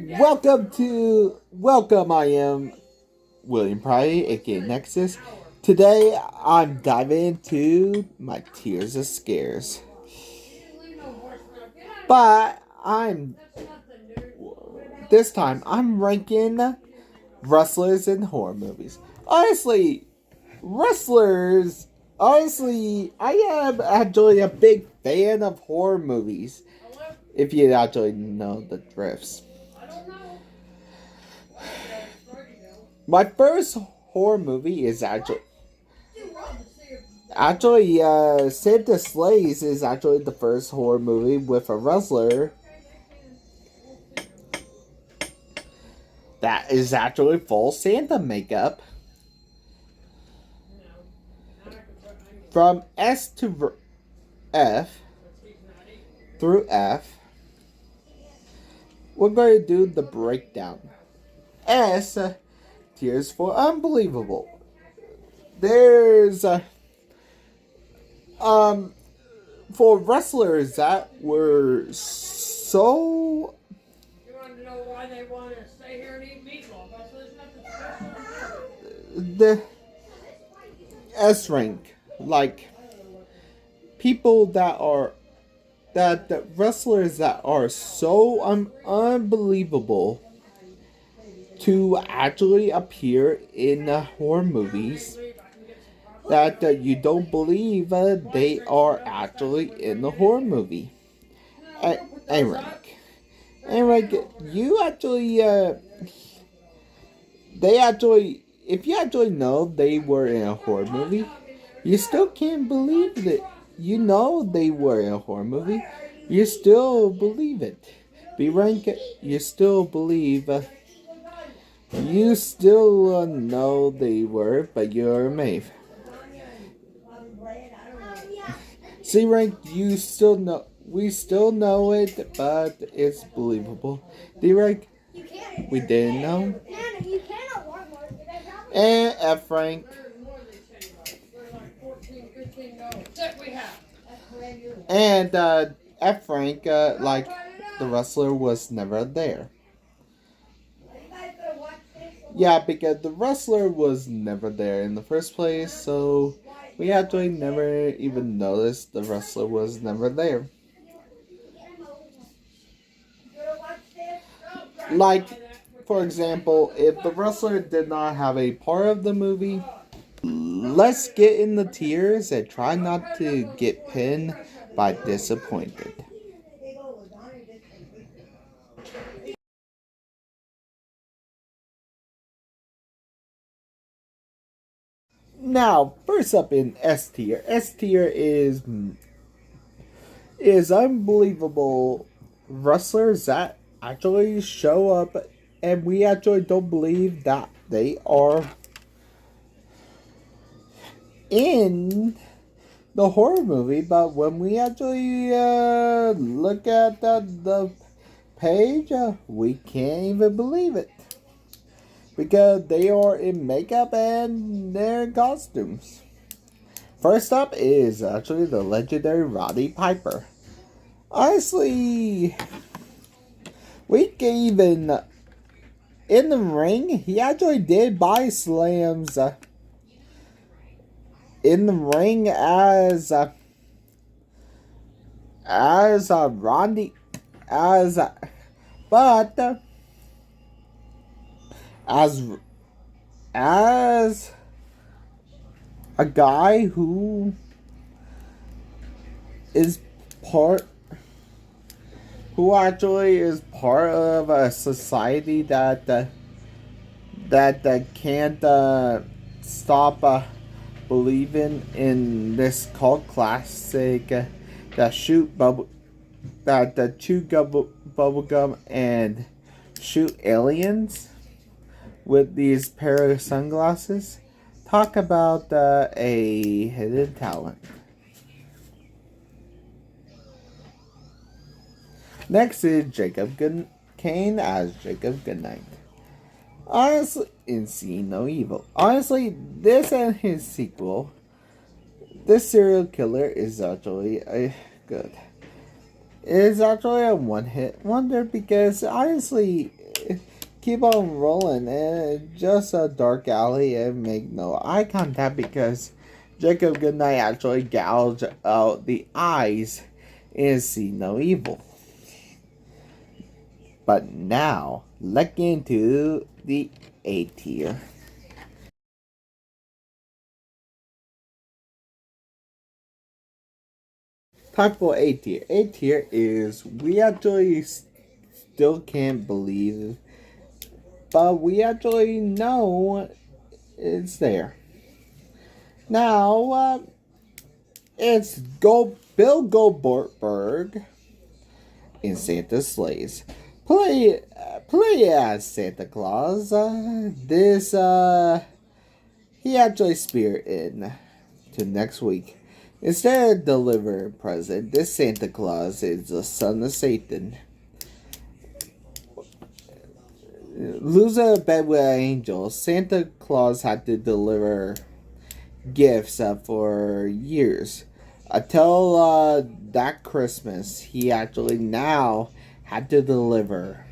Welcome. I am William Pryor, aka Nexus. Today I'm diving into my Tears of Scares, but I'm this time I'm ranking wrestlers in horror movies. Honestly, wrestlers. Honestly, I am actually a big fan of horror movies. If you actually know the drifts. My first horror movie is actually Save the Slays is actually the first horror movie with a wrestler that is actually full Santa makeup. From S to F through F, we're going to do the breakdown. S, Tears for Unbelievable. There's for wrestlers that were so. You want to know why they want to stay here and eat meatloaf? The S rank, like people that are the wrestlers that are so unbelievable to actually appear in horror movies that you don't believe they are actually in the horror movie. A rank. And like you actually they actually if you actually know they were in a horror movie, you still can't believe that you know they were in a horror movie. You still believe it. B rank, you still believe you still know they were, but you're amazed. C rank, you still know. We still know it, but it's believable. D rank, we didn't know. And F rank. And F rank, like the wrestler was never there. Yeah, because the wrestler was never there in the first place, so we actually never even noticed the wrestler was never there. Like, for example, if the wrestler did not have a part of the movie, let's get in the tears and try not to get pinned by disappointed. Now, first up in S tier. S tier is unbelievable wrestlers that actually show up and we actually don't believe that they are in the horror movie, but when we actually look at the page, we can't even believe it because they are in makeup and they're in costumes. First up is actually the legendary Roddy Piper. Honestly, we can even in the ring. He actually did buy slams in the ring as Rondy as but as as a guy who is part who actually is part of a society that can't stop believing in this cult classic that shoot bubble that chew bubblegum and shoot aliens with these pair of sunglasses. Talk about a hidden talent. Next is Kane as Jacob Goodnight. Honestly, in See No Evil. Honestly, this and his sequel, this serial killer is actually good. It is actually a one-hit wonder because honestly, keep on rolling and just a dark alley and make no eye contact because Jacob Goodnight actually gouged out the eyes and see no evil. But now, let's get into the A tier. Time for A tier. A tier is we actually still can't believe, but we actually know it's there. Now, it's Bill Goldberg in Santa Sleighs. Play as Santa Claus. He actually speared in to next week. Instead of delivering a present, this Santa Claus is the son of Satan. Losing a bet with an angel, Santa Claus had to deliver gifts for years. Until that Christmas, he actually now had to deliver.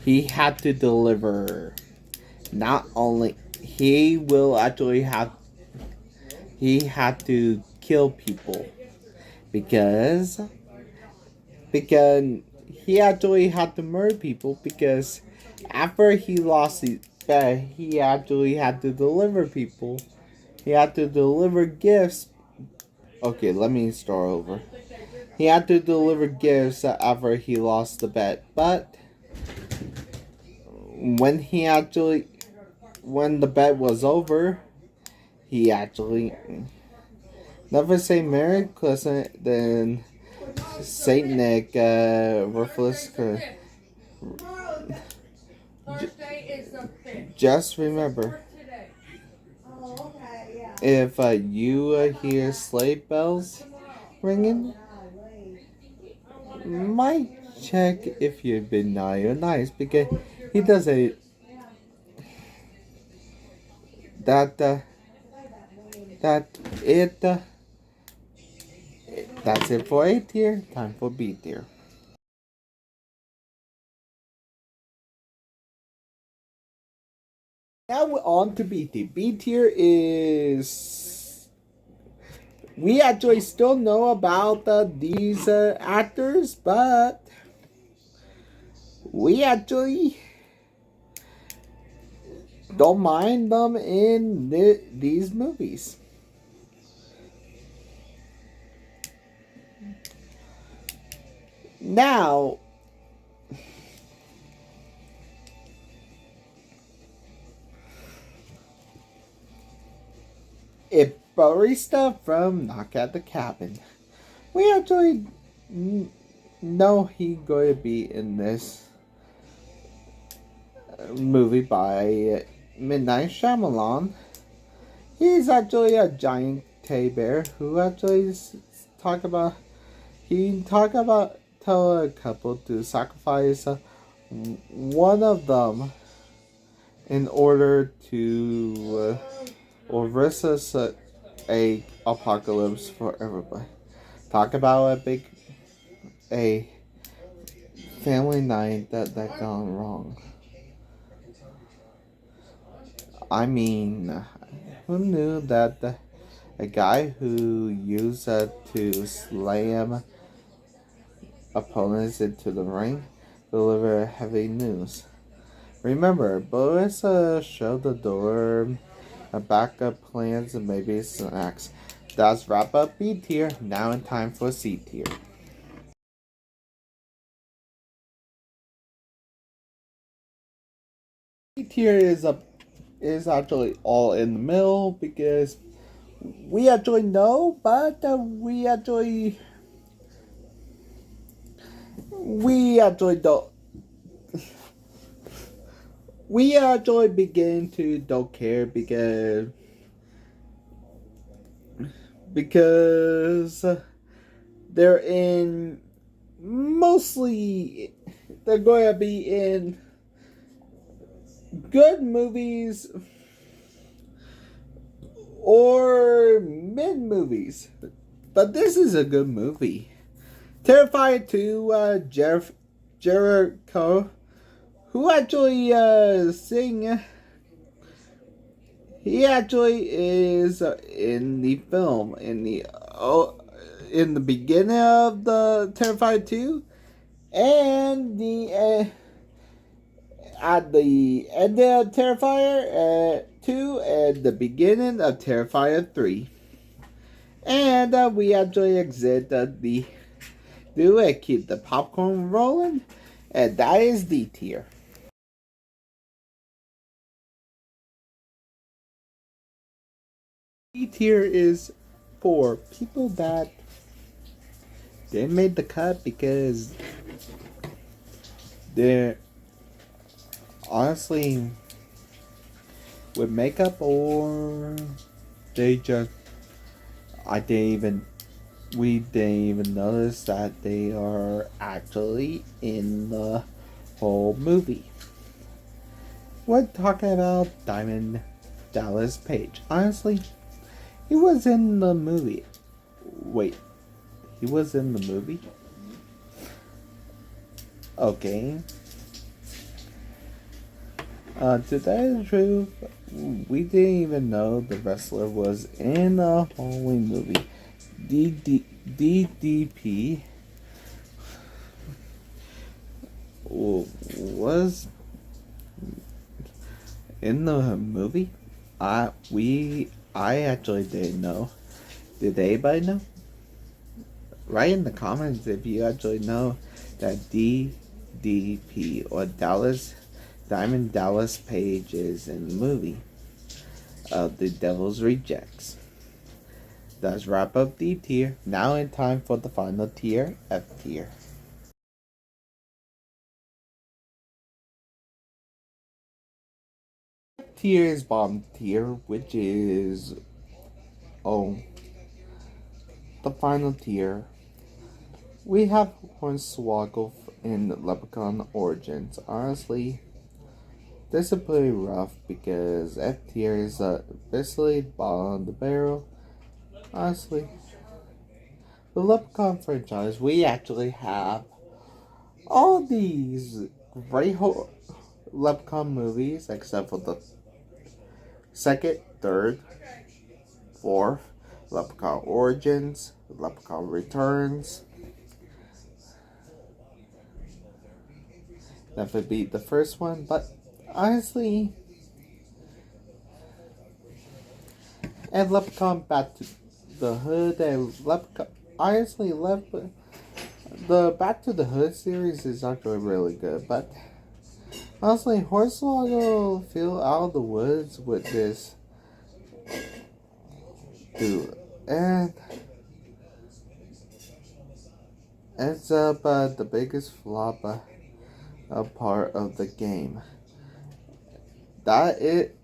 He had to deliver not only he had to kill people because he actually had to murder people because after he lost the bet, he actually had to deliver people. He had to deliver gifts. Okay, let me start over. He had to deliver gifts after he lost the bet, but when the bet was over, he actually never say Merry Christmas, then Saint Nick, worthless. Just remember, if you hear sleigh bells ringing, might check if you've been naughty or nice because he does a that it that's it for A tier. Time for B tier. Now we're on to B tier. B tier is we actually still know about these actors, but we actually don't mind them in these movies. Now, if barista from Knock at the Cabin, we actually know he's going to be in this movie by Midnight Shyamalan. He's actually a giant teddy bear who actually tell a couple to sacrifice one of them in order to or risk a apocalypse for everybody. Talk about a family night that gone wrong. I mean, who knew that a guy who used to slam opponents into the ring deliver heavy news? Remember, Boris showed the door, backup plans, and maybe snacks. That's wrap up B tier. Now in time for C tier. C tier is actually all in the middle because we actually know, but we actually don't. We actually begin to don't care because they're in mostly they're going to be in good movies or mid movies. But this is a good movie. Terrifier 2, Jericho, who actually sing. He actually is in the film in the beginning of the Terrifier 2 and the at the end of Terrifier 2 and the beginning of Terrifier 3. And we actually exit the do it, keep the popcorn rolling, and that is D tier. D tier is for people that didn't make the cut because they're honestly with makeup, or they just we didn't even notice that they are actually in the whole movie. We're talking about Diamond Dallas Page. Honestly, he was in the movie. Wait, he was in the movie? Okay. To tell the truth, we didn't even know the wrestler was in a Halloween movie. DDP was in the movie. I actually didn't know. Did anybody know? Write in the comments if you actually know that DDP or Diamond Dallas Page is in the movie of The Devil's Rejects. Does wrap up D tier. Now in time for the final tier, F tier. F tier is bottom tier, which is the final tier. We have Hornswoggle in Leprechaun Origins. Honestly, this is pretty rough because F tier is basically bottom of the barrel. Honestly, the Leprechaun franchise, we actually have all these great Leprechaun movies except for the second, third, fourth, Leprechaun Origins, Leprechaun Returns. Never beat the first one, but honestly, and Leprechaun Back to the Hood and Leprechaun, honestly, the Back to the Hood series is actually really good, but honestly, Hornswoggle feel out of the woods with this dude, and ends up the biggest flop a part of the game. That it.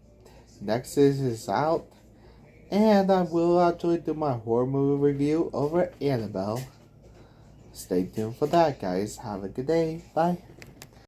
Nexus is out, and I will actually do my horror movie review over Annabelle. Stay tuned for that, guys. Have a good day. Bye.